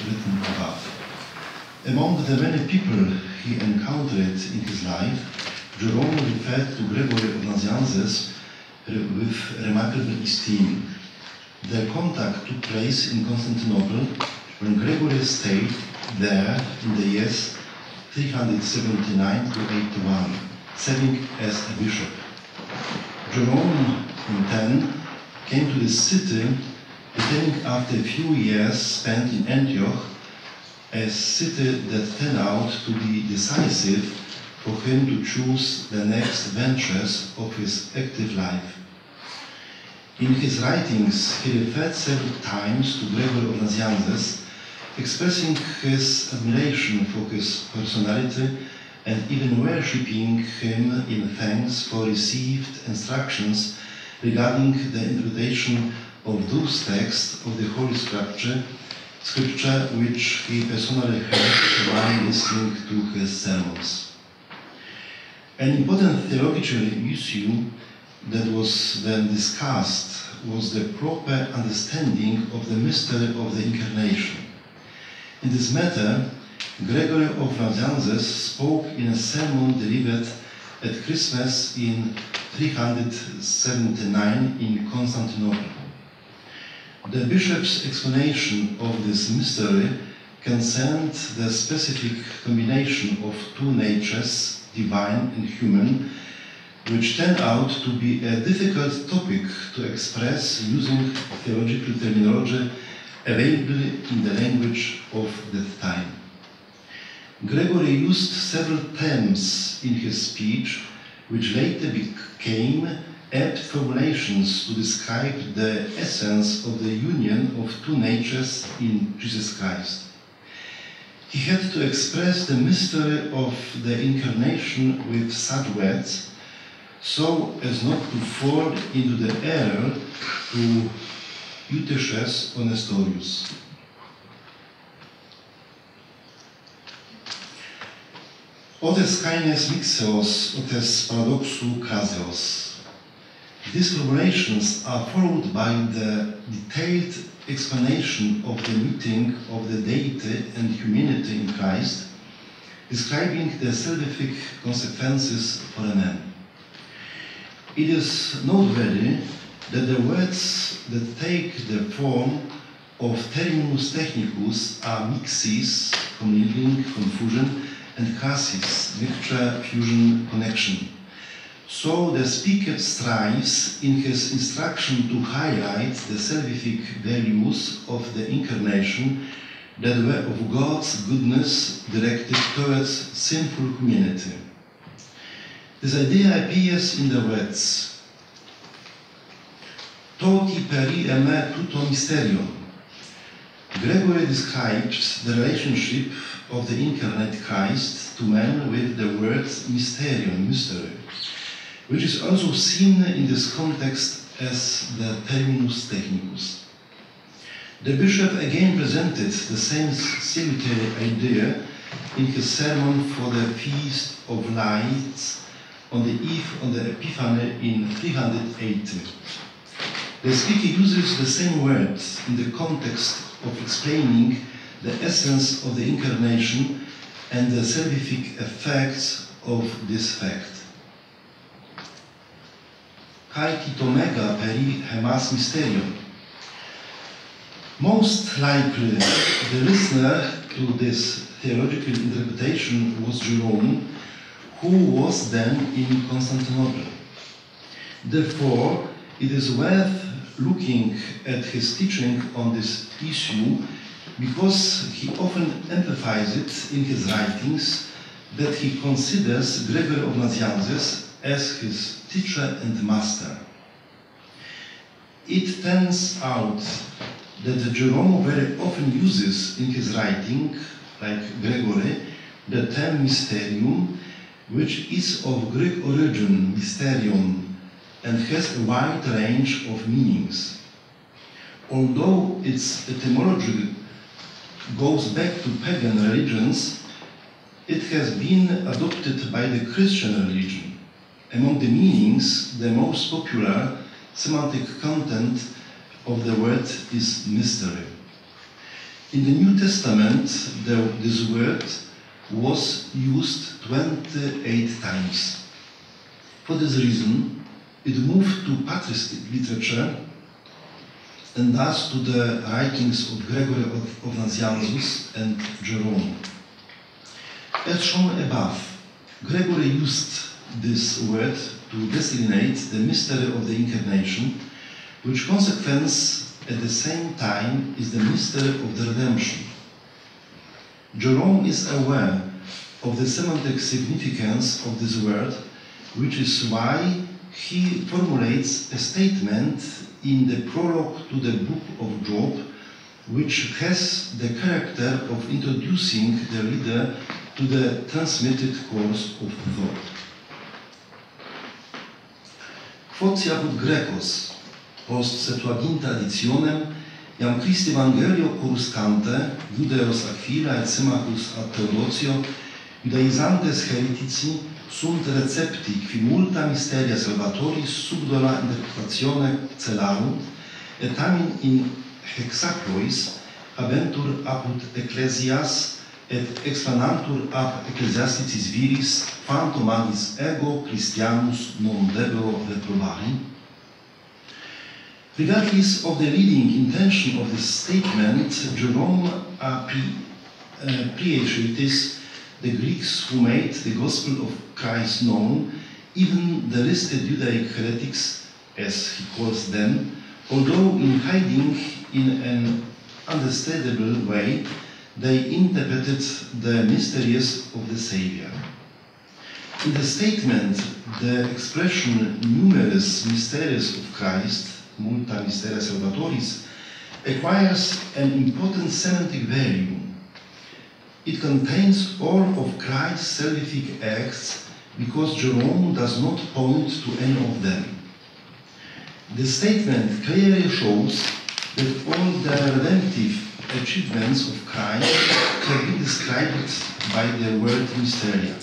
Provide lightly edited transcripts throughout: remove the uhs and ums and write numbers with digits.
written above. Among the many people he encountered in his life, Jerome referred to Gregory of Nazianzus with remarkable esteem. Their contact took place in Constantinople when Gregory stayed there in the years 379 to 81, serving as a bishop. Jerome, in turn, came to the city, returning after a few years spent in Antioch, a city that turned out to be decisive for him to choose the next ventures of his active life. In his writings, he referred several times to Gregory of Nazianzus, expressing his admiration for his personality and even worshipping him in thanks for received instructions regarding the interpretation of those texts of the Holy Scripture which he personally heard while listening to his sermons. An important theological issue that was then discussed was the proper understanding of the mystery of the Incarnation. In this matter, Gregory of Nazianzus spoke in a sermon delivered at Christmas in 379 in Constantinople. The bishop's explanation of this mystery concerned the specific combination of two natures, divine and human, which turned out to be a difficult topic to express using theological terminology available in the language of that time. Gregory used several terms in his speech, which later became apt formulations to describe the essence of the union of two natures in Jesus Christ. He had to express the mystery of the Incarnation with such words, so as not to fall into the error to Eutyches or Nestorius. Otes kaines mixeos, otes paradoxu kaseos. These formulations are followed by the detailed explanation of the meeting of the deity and humanity in Christ, describing the salvific consequences for a man. It is noteworthy that the words that take the form of terminus technicus are mixis, commingling, confusion, and chassis, mixture, fusion, connection. So the speaker strives in his instruction to highlight the salvific values of the Incarnation that were of God's goodness directed towards sinful humanity. This idea appears in the words "Toti peri eme tuto mysterium." Gregory describes the relationship of the incarnate Christ to man with the word mysterium, mystery, which is also seen in this context as the terminus technicus. The bishop again presented the same salutary idea in his sermon for the Feast of Lights on the eve of the Epiphany in 380. The speaker uses the same words in the context of explaining the essence of the Incarnation and the salvific effects of this fact. Haec omega peri hemas mysterium. Most likely, the listener to this theological interpretation was Jerome, who was then in Constantinople. Therefore, it is worth looking at his teaching on this issue because he often emphasizes in his writings that he considers Gregory of Nazianzus as his teacher and master. It turns out that Jerome very often uses in his writing, like Gregory, the term mysterium, which is of Greek origin, mysterion, and has a wide range of meanings. Although its etymology goes back to pagan religions, it has been adopted by the Christian religion. Among the meanings, the most popular semantic content of the word is mystery. In the New Testament, this word was used 28 times. For this reason, it moved to patristic literature and thus to the writings of Gregory of Nazianzus and Jerome. As shown above, Gregory used this word to designate the mystery of the Incarnation, which consequence at the same time is the mystery of the redemption. Jerome is aware of the semantic significance of this word, which is why he formulates a statement in the prologue to the book of Job, which has the character of introducing the reader to the transmitted course of thought. Quod apud Grecos, post Septuaginta editionem, iam Christi Evangelio coruscante, Judeos Aquila et Symmachus ad Theodotio, Judaizantes heretici, sunt recepti qui multa mysteria salvatoris subdola interpretatione celarunt, et tamen in hexaplois habentur apud ecclesias et explanantur ab ecclesiasticis viris, quanto magis ego Christianus non debeo reprobari. Regardless of the leading intention of this statement, Jerome appreciates the Greeks who made the gospel of Christ known, even the listed Judaic heretics, as he calls them, although in hiding in an understandable way, they interpreted the mysteries of the Savior. In the statement, the expression numerous mysteries of Christ, multa mysteria salvatoris, acquires an important semantic value. It contains all of Christ's salvific acts because Jerome does not point to any of them. The statement clearly shows that all the redemptive achievements of Christ can be described by the word mysteria.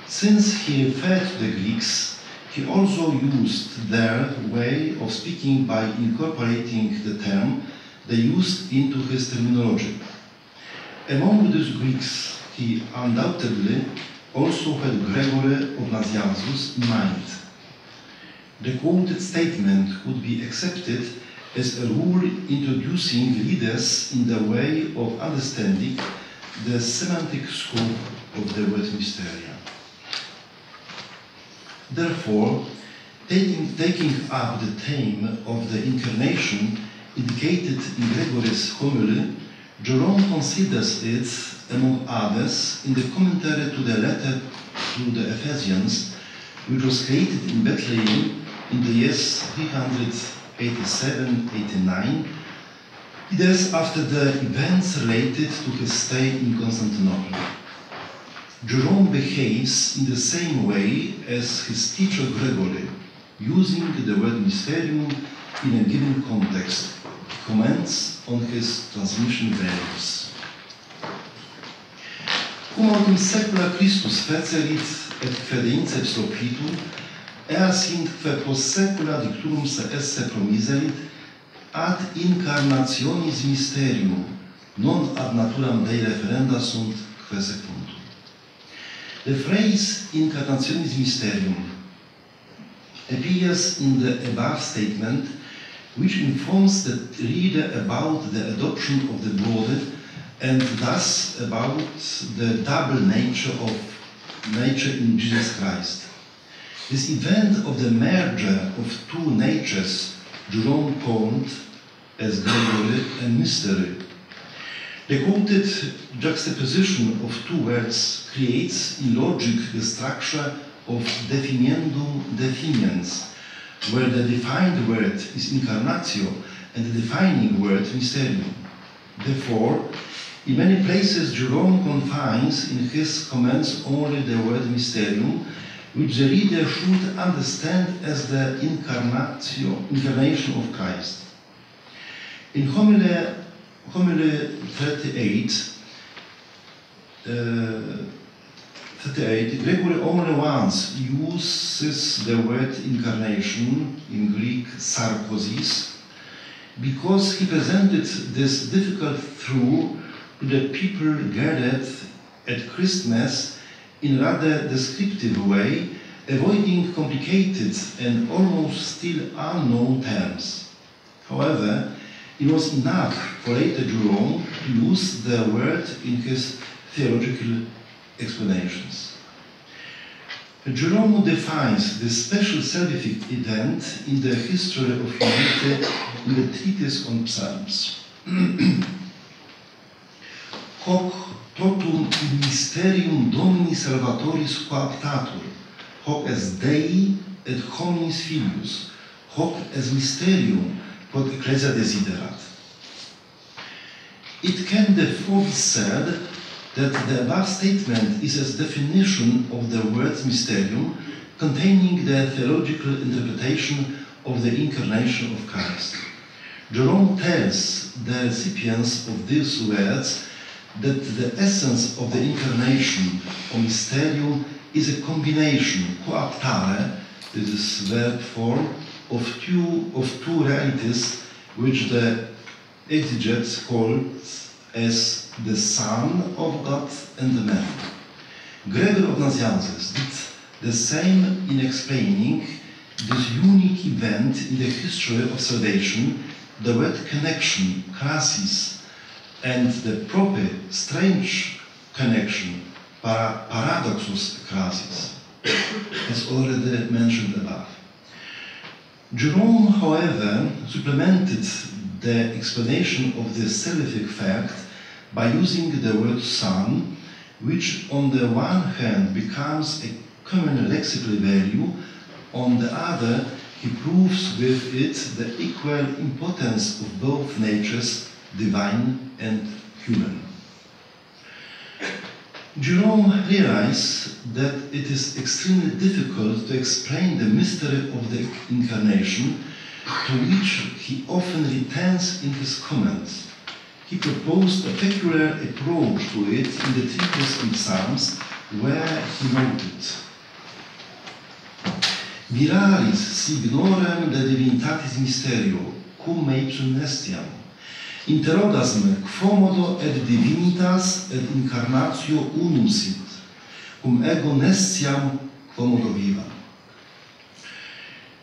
Since he referred to the Greeks, he also used their way of speaking by incorporating the term they used into his terminology. Among these Greeks, he undoubtedly also had Gregory of Nazianzus in mind. The quoted statement could be accepted as a rule introducing readers in the way of understanding the semantic scope of the word mysteria. Therefore, taking up the theme of the Incarnation indicated in Gregory's homily, Jerome considers it, among others, in the commentary to the letter to the Ephesians, which was created in Bethlehem in the years 387-89, years after the events related to his stay in Constantinople. Jerome behaves in the same way as his teacher Gregory, using the word mysterium in a given context. He comments on his transmission values. Cum autem secula Christus fecerit et credeinceps loquitur, ea sintque post secula dicturum se esse promiserit, ad incarnationis mysterium, non ad naturam Dei referenda sunt que secundum. The phrase incarnationis mysterium appears in the above statement, which informs the reader about the adoption of the beloved and thus about the double nature in Jesus Christ. This event of the merger of two natures, Jerome called as Gregory a mystery. The quoted juxtaposition of two words creates in logic the structure of definiendum definiens, where the defined word is incarnatio and the defining word mysterium. Therefore, in many places Jerome confines in his comments only the word mysterium, which the reader should understand as the incarnation of Christ. In homily 38, Gregory only once uses the word incarnation, in Greek sarkosis, because he presented this difficult truth to the people gathered at Christmas in a rather descriptive way, avoiding complicated and almost still unknown terms. However, it was enough for later Jerome to use the word in his theological explanations. Jerome defines this special salvific event in the history of humanity in the treatise on Psalms. Hoc totum in mysterium Domini Salvatoris coaptatur, hoc es Dei et hominis filius, hoc es mysterium quod Ecclesia desiderat. It can therefore be said that the above statement is a definition of the word mysterium, containing the theological interpretation of the incarnation of Christ. Jerome tells the recipients of these words that the essence of the incarnation, or mysterium, is a combination, coaptare, this is verb form, of two realities which the exegetes call as the Son of God and the man. Gregory of Nazianzus did the same in explaining this unique event in the history of salvation, the word connection, krasis, and the proper, strange connection, paradoxus krasis, as already mentioned above. Jerome, however, supplemented the explanation of the salvific fact by using the word son, which on the one hand becomes a common lexical value, on the other he proves with it the equal importance of both natures, divine and human. Jerome realized that it is extremely difficult to explain the mystery of the incarnation, to which he often returns in his comments. He proposed a peculiar approach to it in the treatise on Psalms, where he noted: Viralis signorem de divinitatis mysterio, cum me ipsum nestiam. Interrogas me, quomodo et divinitas et incarnatio unum sit, cum ego nestiam quomodo vivam.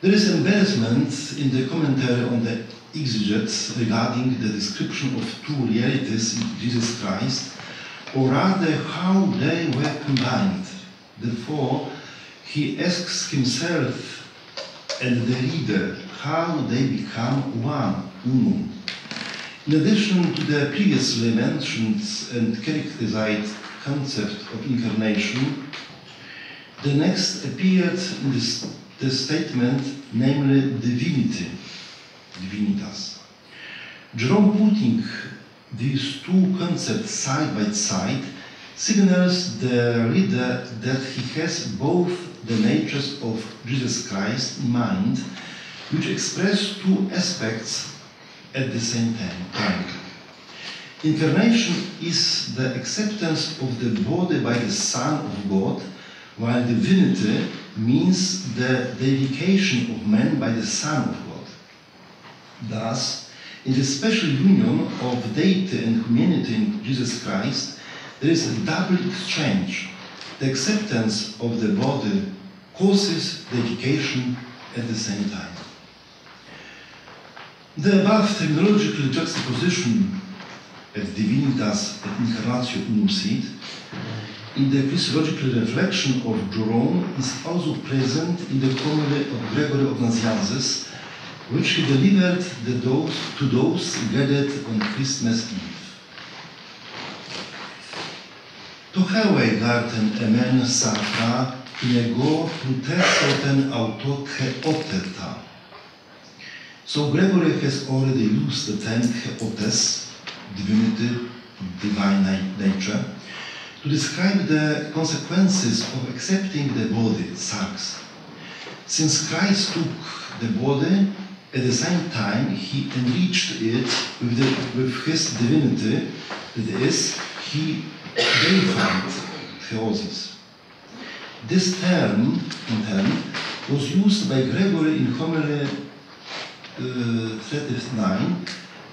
There is embarrassment in the commentary on the exegetes regarding the description of two realities in Jesus Christ, or rather how they were combined. Therefore, he asks himself and the reader how they become one, unum. In addition to the previously mentioned and characterized concept of incarnation, the next appeared in the statement, namely divinity, divinitas. Jerome, putting these two concepts side by side, signals the reader that he has both the natures of Jesus Christ in mind, which express two aspects at the same time. Incarnation is the acceptance of the body by the Son of God, while divinity means the deification of man by the Son of God. Thus, in the special union of deity and humanity in Jesus Christ, there is a double exchange. The acceptance of the body causes deification at the same time. The above terminological juxtaposition et divinitas et incarnatio unum sit in the Christological reflection of Jerome is also present in the homily of Gregory of Nazianzus, which he delivered to those gathered on Christmas Eve. To Tohevej garten emen sacra nego plutesoten autoche oteta. So Gregory has already used the term theotes, divinity, divine nature, to describe the consequences of accepting the body, sarx. Since Christ took the body, at the same time he enriched it with his divinity, that is, he deified theosis. This term, in turn, was used by Gregory in homily 39,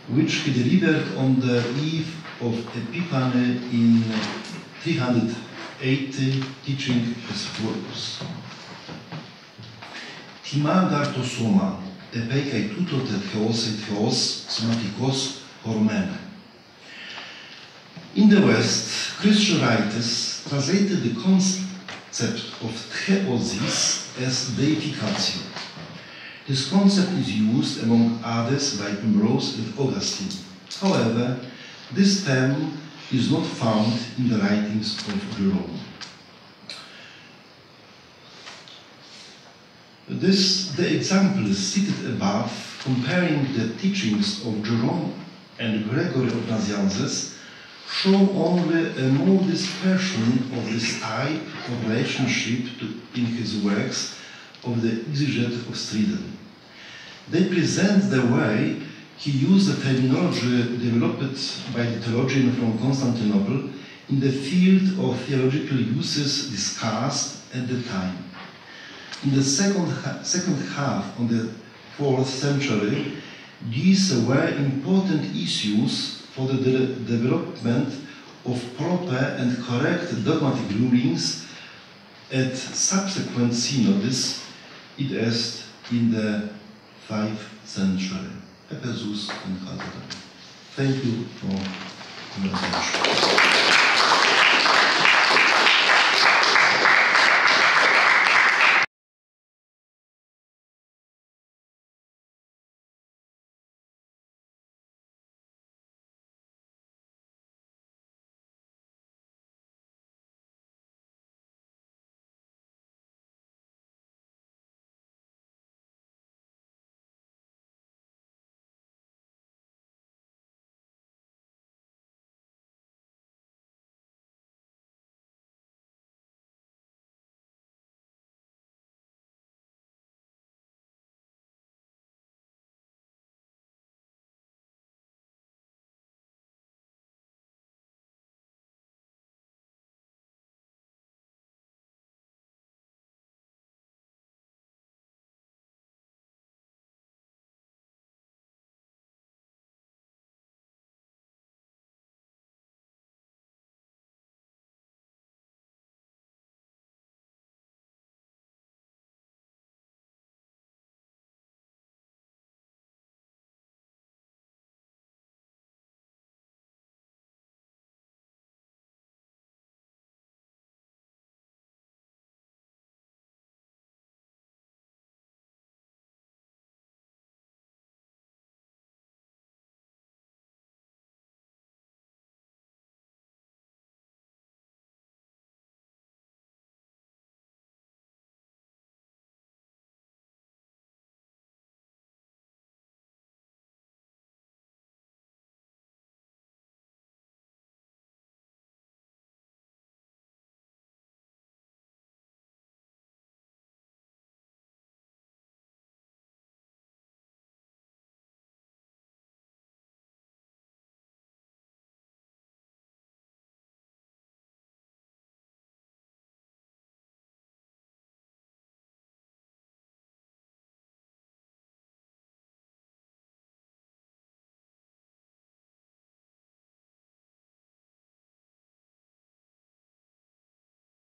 which he delivered on the eve of Epiphany in 380, teaching as follows. Timagar to soma, epeikai tuto te theos et theos, somatikos hormene. In the West, Christian writers translated the concept of theosis as deificatio. This concept is used among others by Ambrose and Augustine. However, this term is not found in the writings of Jerome. The examples cited above, comparing the teachings of Jerome and Gregory of Nazianzus, show only a more dispersion of this type of relationship in his works of the Exegete of Stridon. They present the way he used the terminology developed by the theologian from Constantinople in the field of theological uses discussed at the time. In the second half of the 4th century, these were important issues for the development of proper and correct dogmatic rulings at subsequent synods, it is in the 5th century. Ephesus and Chalcedon. Thank you for your attention.